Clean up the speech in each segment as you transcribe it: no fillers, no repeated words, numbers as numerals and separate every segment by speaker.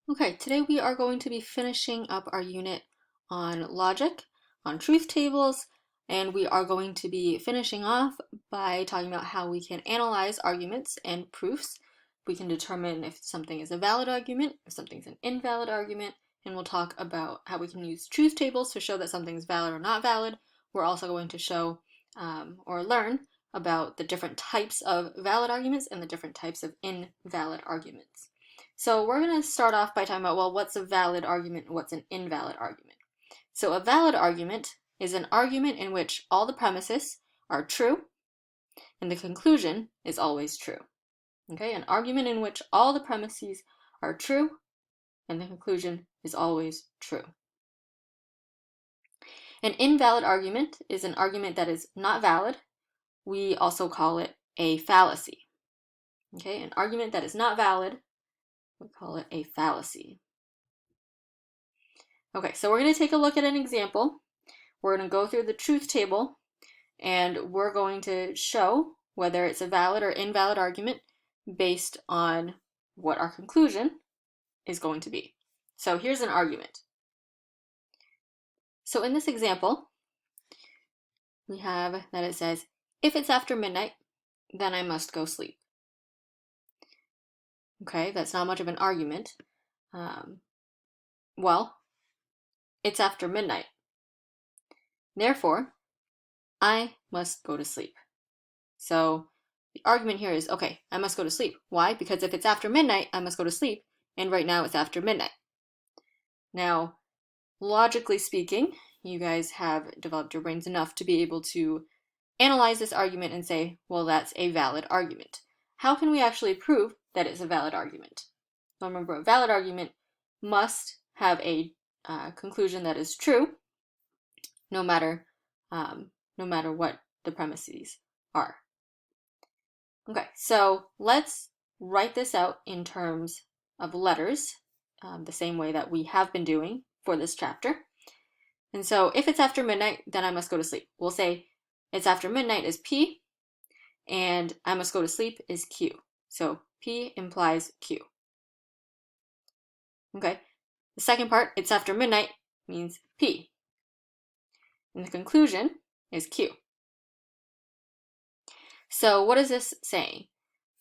Speaker 1: Okay, today we are going to be finishing up our unit on logic, on truth tables, and we are going to be finishing off by talking about how we can analyze arguments and proofs. We can determine if something is a valid argument, if something's an invalid argument, and we'll talk about how we can use truth tables to show that something's valid or not valid. We're also going to show or learn about the different types of valid arguments and the different types of invalid arguments. So we're going to start off by talking about, well, what's a valid argument and what's an invalid argument? So a valid argument is an argument in which all the premises are true and the conclusion is always true. Okay, an argument in which all the premises are true and the conclusion is always true. An invalid argument is an argument that is not valid. We also call it a fallacy. Okay, an argument that is not valid, we call it a fallacy. Okay, so we're going to take a look at an example. We're going to go through the truth table and we're going to show whether it's a valid or invalid argument based on what our conclusion is going to be. So here's an argument. So in this example, we have that it says, if it's after midnight, then I must go sleep. Okay, that's not much of an argument. Well, it's after midnight. Therefore, I must go to sleep. So the argument here is, okay, I must go to sleep. Why? Because if it's after midnight, I must go to sleep, and right now it's after midnight. Now, logically speaking, you guys have developed your brains enough to be able to analyze this argument and say, well, that's a valid argument. How can we actually prove that it's a valid argument? Well, remember, a valid argument must have a conclusion that is true, no matter what the premises are. Okay, so let's write this out in terms of letters, the same way that we have been doing for this chapter. And so if it's after midnight, then I must go to sleep. We'll say it's after midnight is P, and I must go to sleep is Q. So P implies Q. Okay, the second part, it's after midnight, means P. And the conclusion is Q. So what is this saying?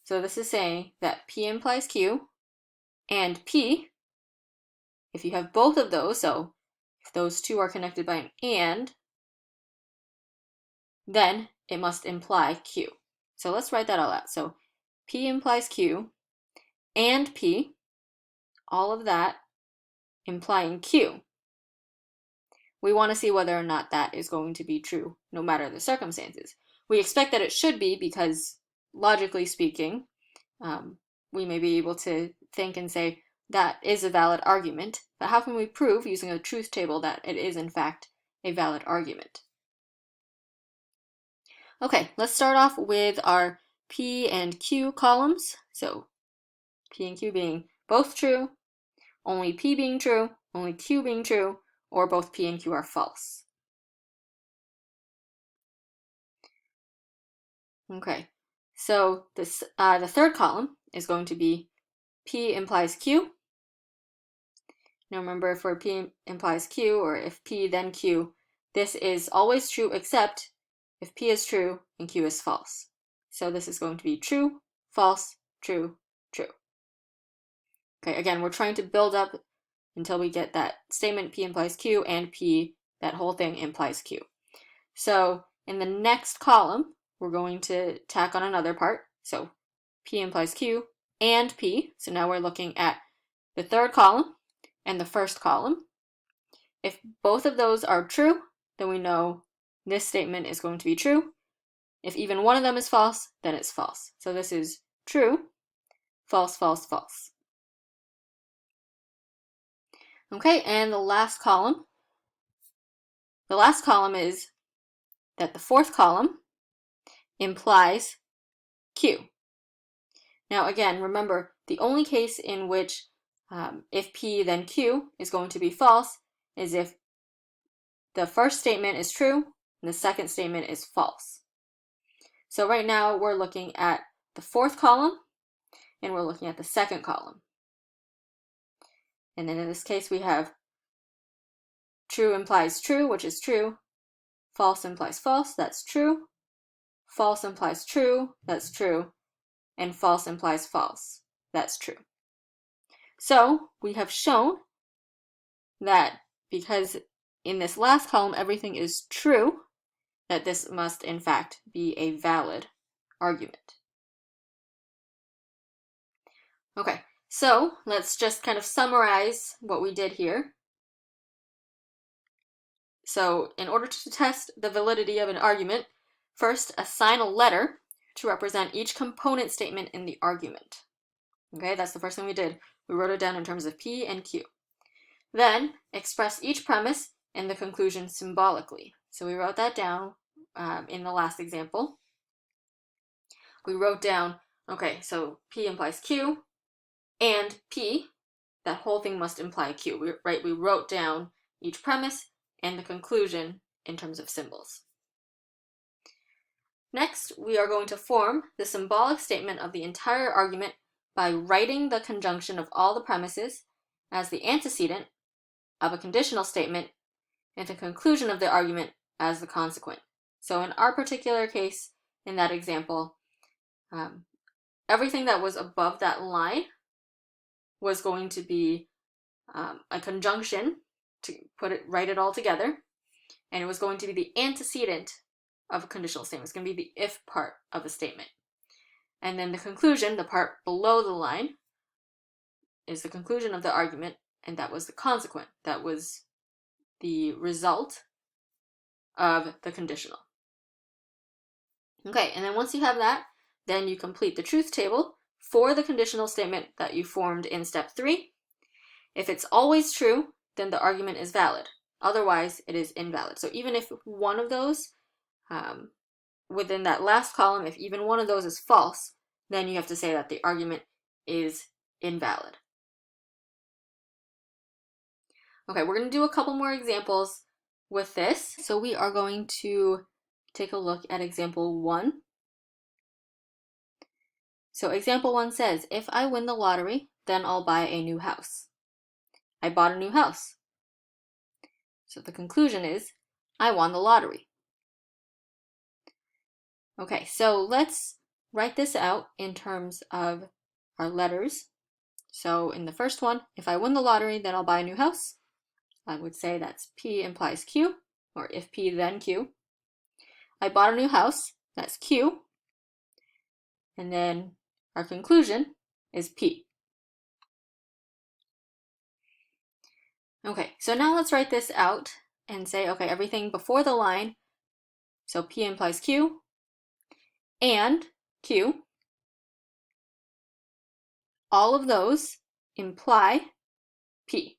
Speaker 1: So this is saying that P implies Q, and P, if you have both of those, so if those two are connected by an and, then it must imply Q. So let's write that all out. So P implies Q, and P, all of that implying Q. We want to see whether or not that is going to be true, no matter the circumstances. We expect that it should be because, logically speaking, we may be able to think and say that is a valid argument, but how can we prove using a truth table that it is in fact a valid argument? Okay, let's start off with our P and Q columns. So P and Q being both true, only P being true, only Q being true, or both P and Q are false. Okay, so this the third column is going to be P implies Q. Now remember, for P implies Q, or if P then Q, this is always true except if P is true and Q is false. So this is going to be true, false, true, true. Okay, again, we're trying to build up until we get that statement P implies Q and P, that whole thing implies Q. So in the next column, we're going to tack on another part. So P implies Q and P. So now we're looking at the third column and the first column. If both of those are true, then we know this statement is going to be true. If even one of them is false, then it's false. So this is true, false, false, false. Okay, and the last column is that the fourth column implies Q. Now again, remember, the only case in which if P then Q is going to be false is if the first statement is true and the second statement is false. So right now we're looking at the fourth column and we're looking at the second column. And then in this case, we have true implies true, which is true. False implies false, that's true. False implies true, that's true. And false implies false, that's true. So we have shown that because in this last column everything is true, that this must in fact be a valid argument. Okay, so let's just kind of summarize what we did here. So in order to test the validity of an argument, first assign a letter to represent each component statement in the argument. Okay, that's the first thing we did. We wrote it down in terms of P and Q. Then express each premise and the conclusion symbolically. So we wrote that down in the last example. We wrote down, okay, so P implies Q, and P, that whole thing must imply Q, right? We wrote down each premise and the conclusion in terms of symbols. Next, we are going to form the symbolic statement of the entire argument by writing the conjunction of all the premises as the antecedent of a conditional statement and the conclusion of the argument as the consequent. So in our particular case, in that example, everything that was above that line was going to be a conjunction to write it all together, and it was going to be the antecedent of a conditional statement. It's going to be the if part of a statement. And then the conclusion, the part below the line, is the conclusion of the argument, and that was the consequent. That was the result of the conditional. Okay, and then once you have that, then you complete the truth table for the conditional statement that you formed in step 3. If it's always true, then the argument is valid. Otherwise, it is invalid. So even if one of those, within that last column, if even one of those is false, then you have to say that the argument is invalid. Okay, we're going to do a couple more examples with this. So we are going to take a look at example 1. So example 1 says, if I win the lottery, then I'll buy a new house. I bought a new house. So the conclusion is, I won the lottery. Okay, so let's write this out in terms of our letters. So in the first one, if I win the lottery, then I'll buy a new house. I would say that's P implies Q, or if P, then Q. I bought a new house, that's Q. And then our conclusion is P. Okay, so now let's write this out and say, okay, everything before the line, so P implies Q, and Q, all of those imply P.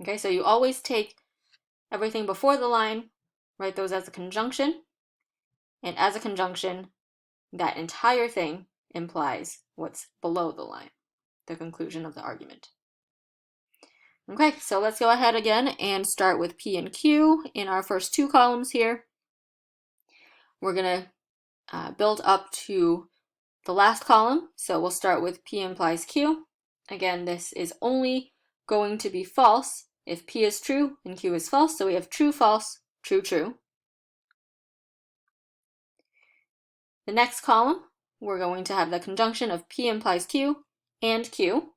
Speaker 1: Okay, so you always take everything before the line, write those as a conjunction, and as a conjunction, that entire thing implies what's below the line, the conclusion of the argument. Okay, so let's go ahead again and start with P and Q in our first 2 columns here. We're going to build up to the last column, so we'll start with P implies Q. Again, this is only going to be false if P is true and Q is false, so we have true, false, true, true. The next column, we're going to have the conjunction of P implies Q and Q.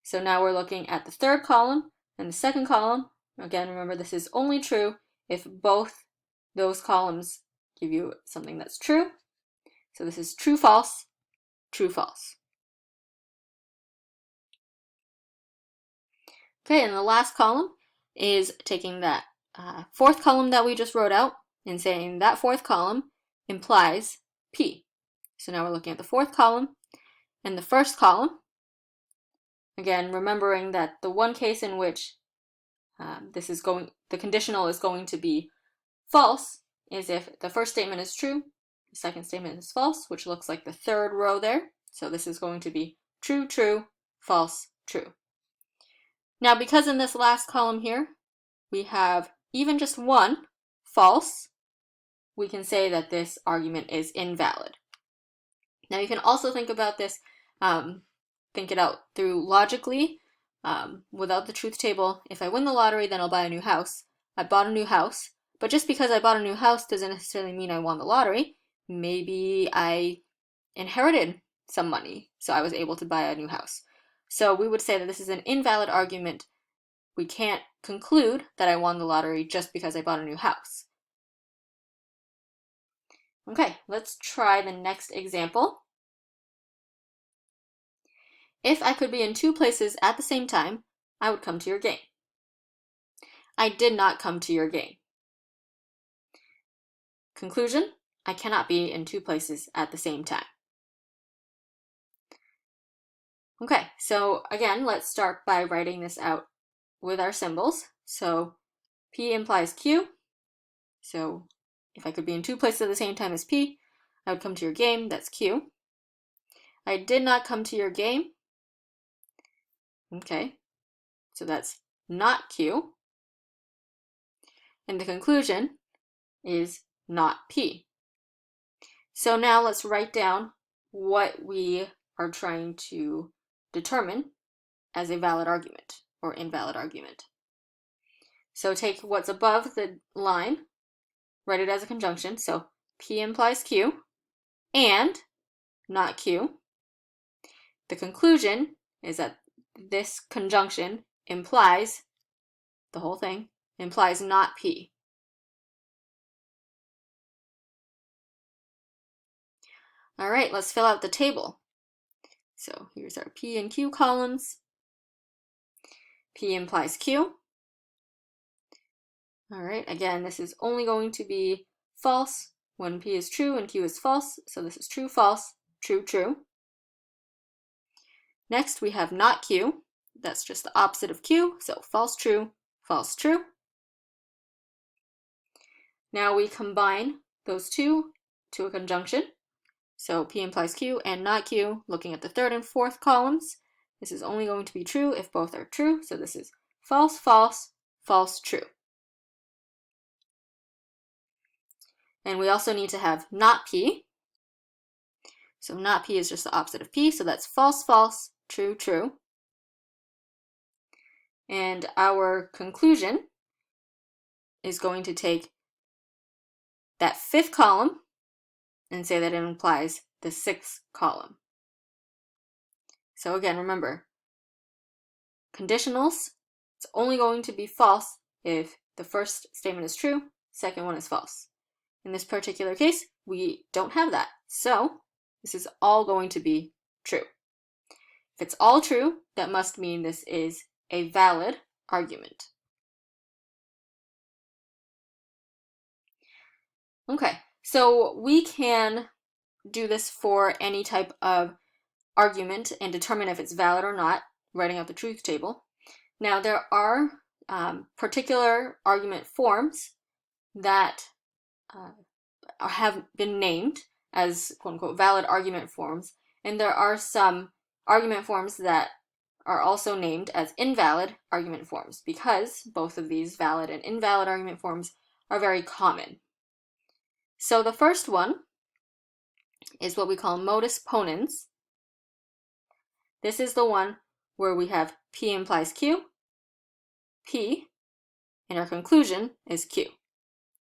Speaker 1: So now we're looking at the third column and the second column. Again, remember this is only true if both those columns give you something that's true. So this is true, false, true, false. Okay, and the last column is taking that fourth column that we just wrote out and saying that fourth column implies P. So now we're looking at the fourth column and the first column. Again, remembering that the one case in which the conditional is going to be false is if the first statement is true, the second statement is false, which looks like the third row there. So this is going to be true, true, false, true. Now, because in this last column here, we have even just one false, we can say that this argument is invalid. Now, you can also think about this think it out through logically, without the truth table. If I win the lottery, then I'll buy a new house. I bought a new house, but just because I bought a new house doesn't necessarily mean I won the lottery. Maybe I inherited some money, so I was able to buy a new house. So we would say that this is an invalid argument. We can't conclude that I won the lottery just because I bought a new house. Okay, let's try the next example. If I could be in 2 places at the same time, I would come to your game. I did not come to your game. Conclusion, I cannot be in 2 places at the same time. Okay, so again, let's start by writing this out with our symbols. So P implies Q. So if I could be in 2 places at the same time as P, I would come to your game, that's Q. I did not come to your game. Okay, so that's not Q. And the conclusion is not P. So now let's write down what we are trying to determine as a valid argument or invalid argument. So take what's above the line, write it as a conjunction. So P implies Q and not Q. The conclusion is that this conjunction implies, the whole thing, implies not P. All right, let's fill out the table. So here's our P and Q columns. P implies Q. All right, again, this is only going to be false when P is true and Q is false. So this is true, false, true, true. Next, we have not Q. That's just the opposite of Q. So false, true, false, true. Now we combine those two to a conjunction. So P implies Q and not Q. Looking at the 3rd and 4th columns, this is only going to be true if both are true. So this is false, false, false, true. And we also need to have not P. So not P is just the opposite of P. So that's false, false, true, true. And our conclusion is going to take that 5th column and say that it implies the 6th column. So again, remember, conditionals, it's only going to be false if the first statement is true, second one is false. In this particular case, we don't have that. So this is all going to be true. If it's all true, that must mean this is a valid argument. Okay, so we can do this for any type of argument and determine if it's valid or not, writing out the truth table. Now, there are particular argument forms that have been named as quote-unquote valid argument forms, and there are some argument forms that are also named as invalid argument forms because both of these valid and invalid argument forms are very common. So the first one is what we call modus ponens. This is the one where we have P implies Q, P, and our conclusion is Q.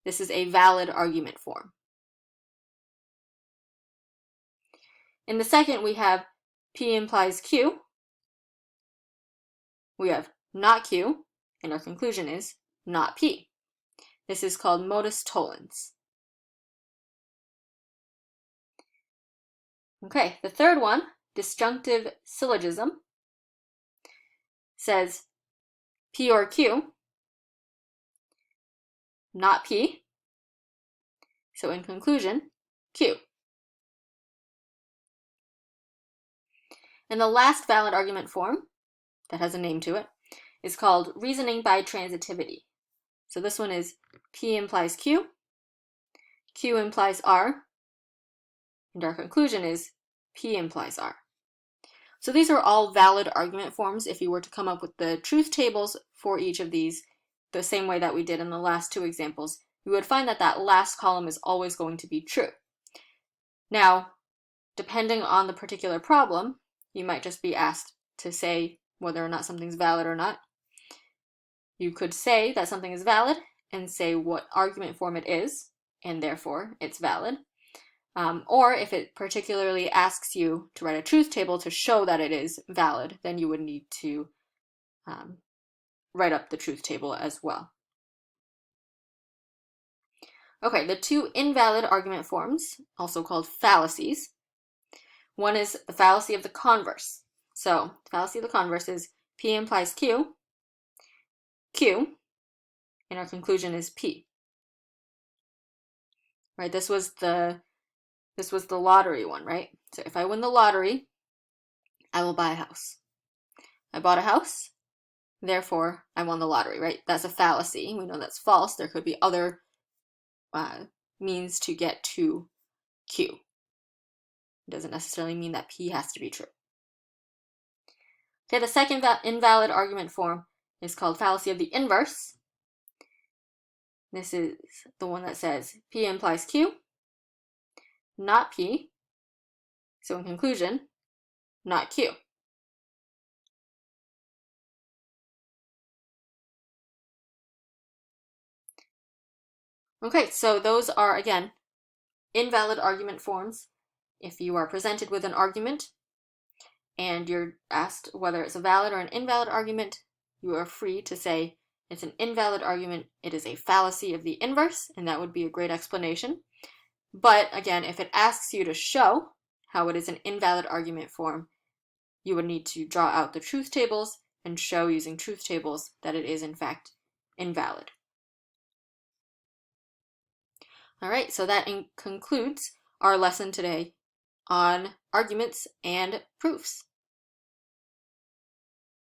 Speaker 1: This is a valid argument form. In the second, we have P implies Q. We have not Q, and our conclusion is not P. This is called modus tollens. Okay, the third one, disjunctive syllogism, says P or Q, not P. So in conclusion, Q. And the last valid argument form, that has a name to it, is called reasoning by transitivity. So this one is P implies Q, Q implies R, and our conclusion is P implies R. So these are all valid argument forms if you were to come up with the truth tables for each of these the same way that we did in the last 2 examples. You would find that that last column is always going to be true. Now, depending on the particular problem, you might just be asked to say whether or not something's valid or not. You could say that something is valid and say what argument form it is, and therefore it's valid. Or if it particularly asks you to write a truth table to show that it is valid, then you would need to write up the truth table as well. Okay, the two invalid argument forms, also called fallacies. One is the fallacy of the converse. So, the fallacy of the converse is P implies Q, Q, and our conclusion is P. Right, this was the lottery one, right? So if I win the lottery, I will buy a house. I bought a house, therefore I won the lottery, right? That's a fallacy. We know that's false. There could be other means to get to Q. It doesn't necessarily mean that P has to be true. Okay, the second invalid argument form is called fallacy of the inverse. This is the one that says P implies Q, not P. So in conclusion, not Q. Okay, so those are, again, invalid argument forms. If you are presented with an argument and you're asked whether it's a valid or an invalid argument, you are free to say it's an invalid argument, it is a fallacy of the inverse, and that would be a great explanation. But again, if it asks you to show how it is an invalid argument form, you would need to draw out the truth tables and show using truth tables that it is in fact invalid. All right, so that concludes our lesson today on arguments and proofs.